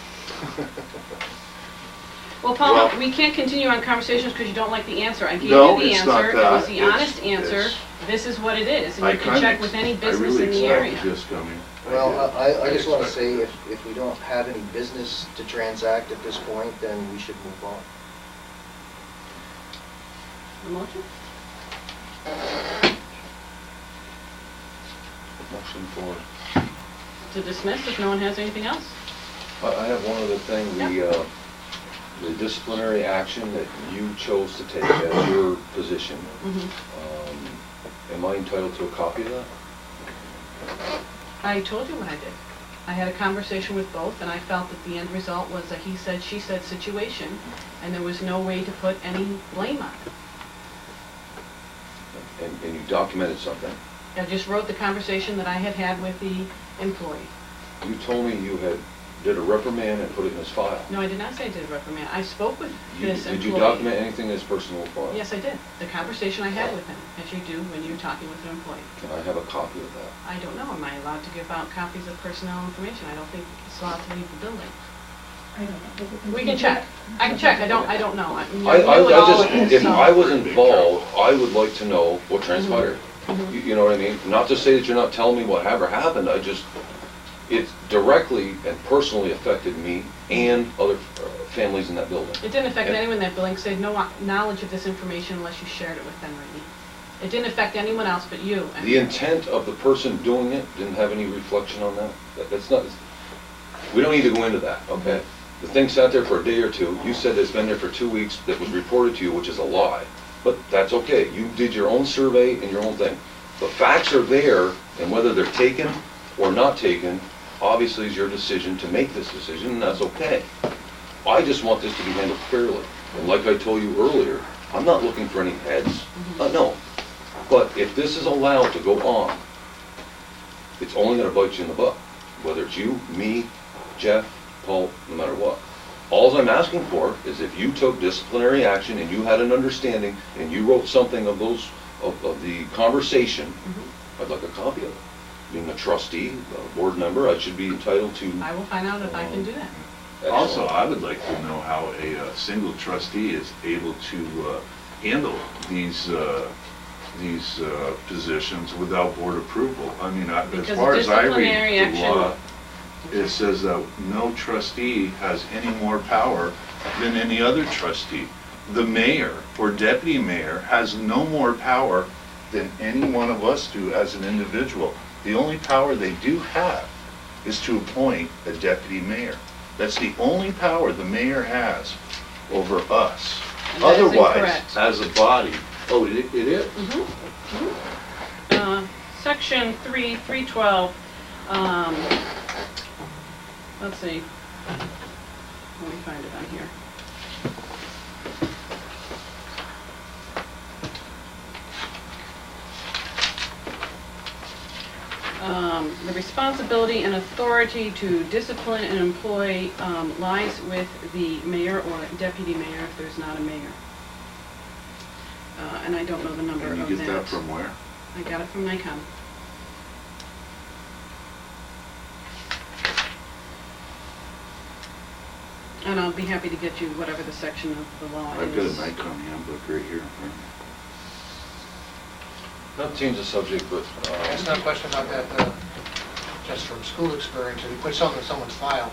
Well, Paul, Well- we can't continue on conversations because you don't like the answer. I gave No, you the it's not answer. It that. was the It's- honest answer. it's- This is what it is, and I you can kinda check with any business really in the area. expected this coming. Well, I just want to expected say, this. if we don't have any business to transact at this point, then we should move on. A motion? Motion for, To dismiss if no one has anything else? I have one other thing, the disciplinary action that you chose to take as your position. Am I entitled to a copy of that? I told you what I did. I had a conversation with both, and I felt that the end result was a he said, she said situation, and there was no way to put any blame on it. And you documented something. I just wrote the conversation that I had had with the employee. You told me you did a reprimand and put it in his file. No, I did not say I did a reprimand. I spoke with You- this employee. Did you document anything in his personal file? Yes, I did. The conversation I had with him, as you do when you're talking with an employee. Can I have a copy of that? I don't know. Am I allowed to give out copies of personnel information? I don't think it's allowed to leave the building. I don't know. We can check. I can check. I don't know. I mean, I you know it all just, with if this, I so- was involved, I would like to know what transpired. You know what I mean? Not to say that you're not telling me what ever happened, it directly and personally affected me and other families in that building. It didn't affect And- anyone in that building, because they had no knowledge of this information unless you shared it with them, Randy. It didn't affect anyone else but you. The intent of the person doing it didn't have any reflection on that? That's not, we don't need to go into that, okay? The thing sat there for a day or two, you said it's been there for 2 weeks, that was reported to you, which is a lie. But that's okay, you did your own survey and your own thing. The facts are there, and whether they're taken or not taken, obviously is your decision to make this decision, and that's okay. I just want this to be handled fairly. And like I told you earlier, I'm not looking for any heads, no. But if this is allowed to go on, it's only gonna bite you in the butt. Whether it's you, me, Jeff, Paul, no matter what. All I'm asking for is if you took disciplinary action and you had an understanding and you wrote something of those, of the conversation, I'd like a copy of it. Being a trustee, a board member, I should be entitled to. I will find out if I can do that. Also, I would like to know how a single trustee is able to handle these positions without board approval. I mean, as Because far as I disciplinary read the action- law, it says that no trustee has any more power than any other trustee. The mayor or deputy mayor has no more power than any one of us do as an individual. The only power they do have is to appoint a deputy mayor. That's the only power the mayor has over us. And that is Otherwise, incorrect. as a body, oh, it is? Section 312, let's see. Let me find it on here. The responsibility and authority to discipline an employee lies with the mayor or deputy mayor if there's not a mayor. And I don't know the number of And that. you get that from where? I got it from Nikon. And I'll be happy to get you whatever the section of the law is. I've got a Nikon handbook right here in front of me. Not to change the subject, but, Ask a question about that, just from school experience. If you put something in someone's file,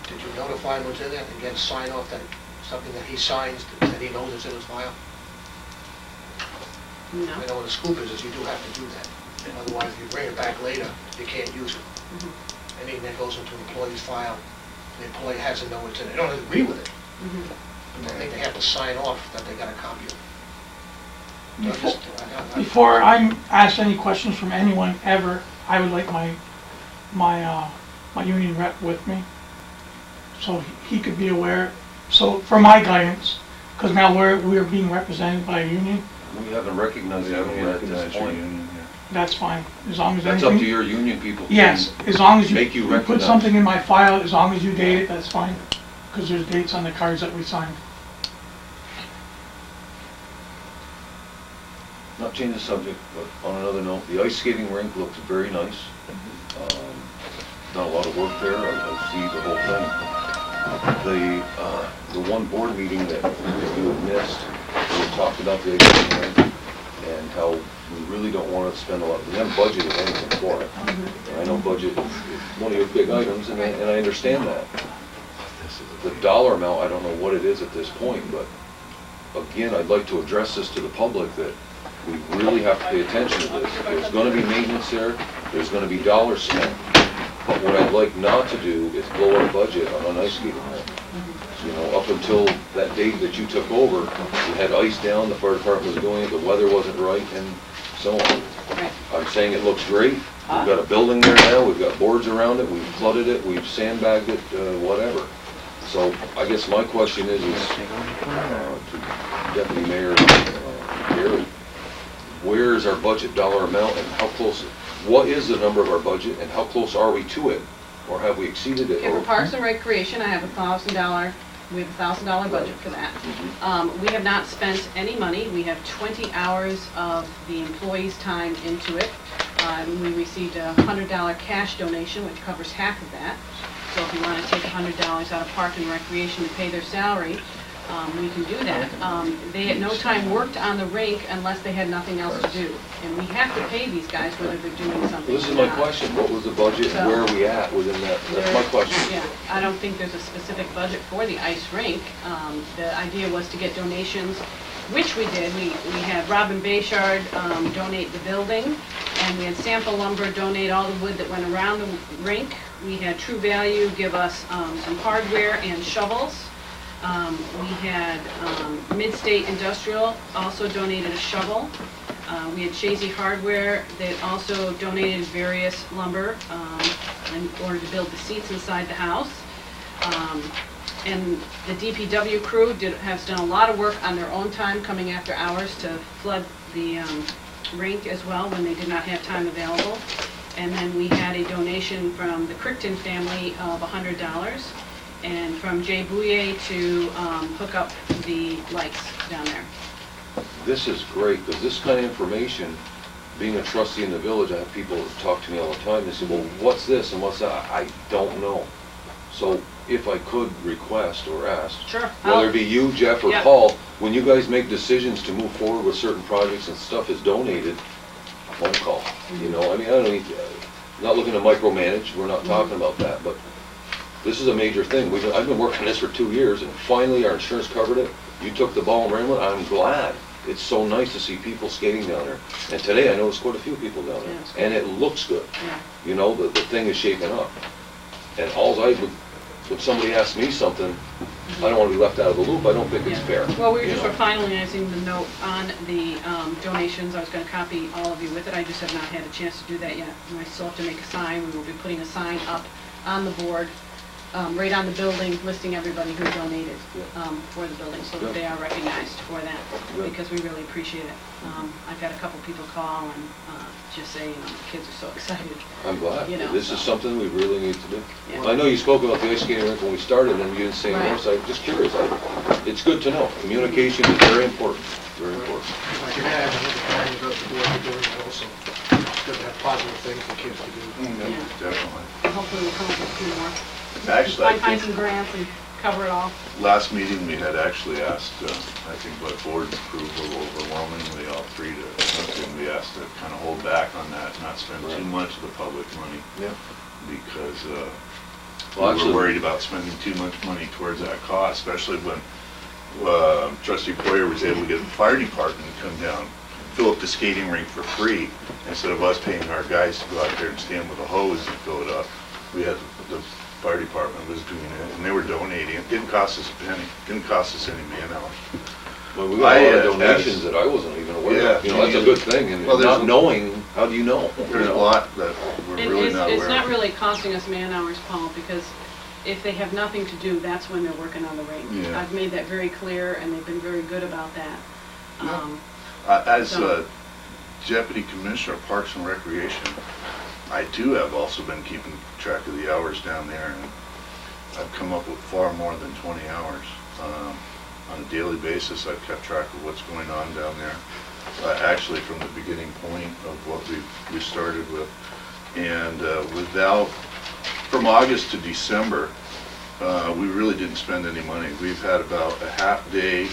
did you notify him what's in it and get sign off that something that he signs that he knows is in his file? No. I know in the school business, you do have to do that. Otherwise, if you bring it back later, you can't use it. Mhm. Anything that goes into an employee's file, the employee has to know what's in it. They don't agree with it, Mhm. but I think they have to sign off that they got a copy of it. Before I'm asked any questions from anyone ever, I would like my union rep with me, so he could be aware. So for my guidance, because now we're being represented by a union, we haven't recognized We the haven't union at this recognized your point. union here. that's fine, as long as That's up to anything. your union people. to Yes, as long as Make you you put recognized. something in my file, as long as you date it, that's fine, because there's dates on the cards that we signed. Not change the subject, but on another note, the ice skating rink looks very nice. Done a lot of work there, I see the whole thing. The one board meeting that you had missed, we talked about the ice skating rink and how we really don't want to spend a lot, we haven't budgeted anything for it. And I know budget is one of your big items, and I understand that. The dollar amount, I don't know what it is at this point, but again, I'd like to address this to the public that we really have to pay attention to this. There's gonna be maintenance there, there's gonna be dollars spent. But what I'd like not to do is blow our budget on an ice skating rink. You know, up until that date that you took over, we had ice down, the fire department was doing it, the weather wasn't right, and so on. Right. I'm saying it looks great, we've got a building there now, we've got boards around it, we've flooded it, we've sandbagged it, whatever. So I guess my question is to Deputy Mayor Gary, where is our budget dollar amount and how close, what is the number of our budget and how close are we to it? Or have we exceeded it? Okay, for Parks and Recreation, I have $1,000, we have $1,000 budget for that. We have not spent any money, we have 20 hours of the employees' time into it. We received a $100 cash donation, which covers half of that. So if you want to take $100 out of Park and Recreation to pay their salary, we can do that. They at no time worked on the rink unless they had nothing else to do. And we have to pay these guys whether they're doing something This is or my not. question, what was the budget and where are we at within that? That's my question. Yeah, I don't think there's a specific budget for the ice rink. The idea was to get donations, which we did. We had Robin Bayshard donate the building, and we had Sample Lumber donate all the wood that went around the rink. We had True Value give us some hardware and shovels. We had Midstate Industrial also donated a shovel. We had Shazy Hardware that also donated various lumber in order to build the seats inside the house. And the DPW crew has done a lot of work on their own time, coming after hours to flood the rink as well when they did not have time available. And then we had a donation from the Crichton family of $100, and from Jay Bouye to hook up the lights down there. This is great, because this kind of information, being a trustee in the village, I have people that talk to me all the time, they say, well, what's this and what's that? I don't know. So if I could request or ask, Sure. whether it be you, Jeff, or Yep. Paul, when you guys make decisions to move forward with certain projects and stuff is donated, a phone call, you know, I mean, I don't need, not looking to micromanage, we're not talking about that, but this is a major thing. I've been working this for 2 years, and finally our insurance covered it. You took the ball and ran with it. I'm glad. It's so nice to see people skating down there. And today I noticed quite a few people down there, Yeah, it's good. and it looks good. Yeah. You know, the thing is shaping up. And all I would if somebody asks me something, I don't wanna be left out of the loop, I don't think it's Yeah. fair. Well, we were you just know? finalizing the note on the donations. I was going to copy all of you with it. I just have not had a chance to do that yet. And I still have to make a sign. We will be putting a sign up on the board, right on the building, listing everybody who donated for the building, so that they are recognized for that, Good. because we really appreciate it. I've had a couple people call and just say, the kids are so excited. I'm glad. You know, This is so- something we really need to do. Yeah. I know you spoke about the ice skating rink when we started, and you didn't say more, Right. so I'm just curious. It's good to know. Communication is very important, very important. Like you're gonna have another party about the board you're doing also. It's good to have positive things for kids to do. Yeah. Definitely. Hopefully we'll come up with a few more. Actually, I Find think some grants and cover it all. last meeting, we had actually asked, I think by board approval overwhelmingly, all three we asked to kind of hold back on that, not spend too much of the public money, Yeah. because Well, we actually- were worried about spending too much money towards that cost, especially when Trustee Poyer was able to get the fire department to come down, fill up the skating rink for free, instead of us paying our guys to go out there and stand with a hose and fill it up. We had, the fire department was doing it, and they were donating. It didn't cost us a penny, didn't cost us any man-hours. Well, we got a lot of I, donations as- that I wasn't even aware of. Yeah. You know, that's a good thing, and Well, there's not a- knowing, how do you know? There's a lot that we're And really not aware of. it's not really costing us man-hours, Paul, because if they have nothing to do, that's when they're working on the rink. Yeah. I've made that very clear, and they've been very good about that. Yeah. As So- Deputy Commissioner of Parks and Recreation, I too have also been keeping track of the hours down there, and I've come up with far more than 20 hours. On a daily basis, I've kept track of what's going on down there, actually from the beginning point of what we started with. And from August to December, we really didn't spend any money. We've had about a half day,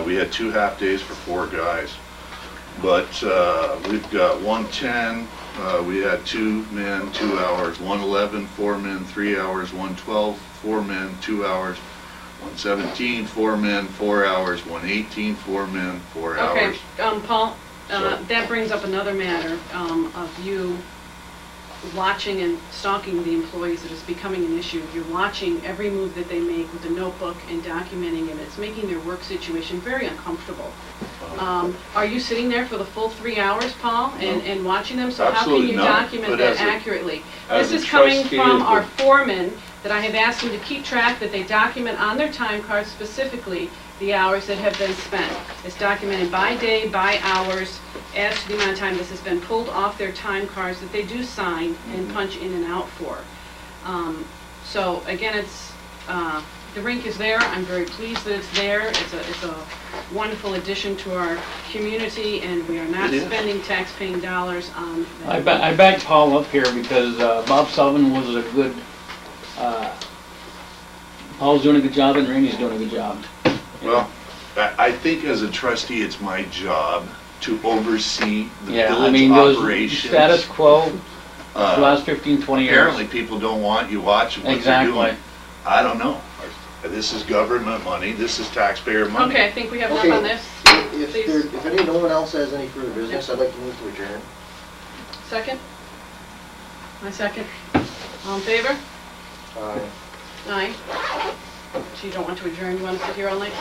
we had 2 half days for 4 guys. But we've got 110, we had 2 men, 2 hours, 111, 4 men, 3 hours, 112, 4 men, 2 hours, 117, 4 men, 4 hours, 118, 4 men, 4 Okay, hours. Paul, So- that brings up another matter of you watching and stalking the employees. It is becoming an issue. You're watching every move that they make with a notebook and documenting it. It's making their work situation very uncomfortable. Are you sitting there for the full 3 hours, Paul, and watching them? So how can Absolutely you not, document but that as a- accurately? as This a is coming trustee from of our the- foreman, that I have asked them to keep track, that they document on their time cards specifically the hours that have been spent. It's documented by day, by hours, as to the amount of time this has been pulled off their time cards that they do sign and punch in and out for. So again, it's, the rink is there. I'm very pleased that it's there. It's a wonderful addition to our community, and we are not It is. spending tax-paying dollars on I that. backed Paul up here because Bob Sullivan was a good, Paul's doing a good job and Randy's doing a good job. Well, I think as a trustee, it's my job to oversee the Yeah, I village mean, those operations. status quo, the Uh, last 15, 20 years. Apparently, people don't want you watching what they're doing. Exactly. I don't know. This is government money, this is taxpayer money. Okay, I think we have enough Okay. on this. If no one else has any further business, I'd like to move to adjourn. Second? My second. All in favor? Aye. So you don't want to adjourn, you want to sit here all night?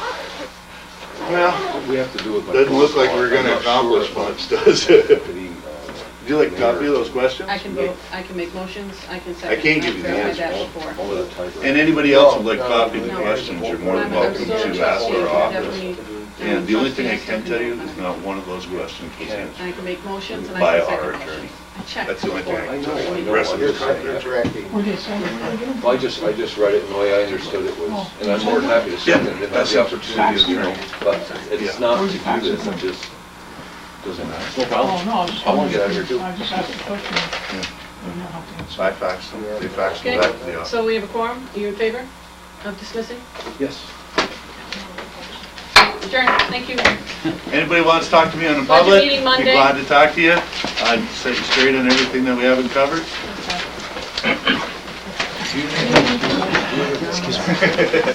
Well, We have to do it by. doesn't look like we're I'm gonna not sure accomplish if much, does it? the, Would you like a copy of those questions? I can vote, I can make motions, I can second. can't give you the I've answer. tried that before. Only the typewriter. And anybody else would like No, copy of the no. questions, you're more than I'm welcome still to a ask trustee, our office. definitely. And the only thing I Trustees can tell you do is it. not one of those questions was answered. I can make motions and By I can second our motions. attorney. I checked That's the only thing I before. can tell you. I The know, rest of I it's just- confidential. Correcting. Were they saying? Well, I just read it, and the way I understood it was, and I'm more than happy to second it, and have that's the it. opportunity, you know, but it's Yeah. not to Where's the do this, faxes it just doesn't matter. Oh, no, I was just. I wanna get out of here, too. I just asked a question. You don't have to answer. So I faxed them, they faxed them Okay, back to the office. so we have a quorum, are you in favor of dismissing? Yes. Adjourn, thank you. Anybody wants to talk to me on the Budget public? meeting Be Monday. glad to talk to you. I'd set you straight on everything that we haven't covered. Okay.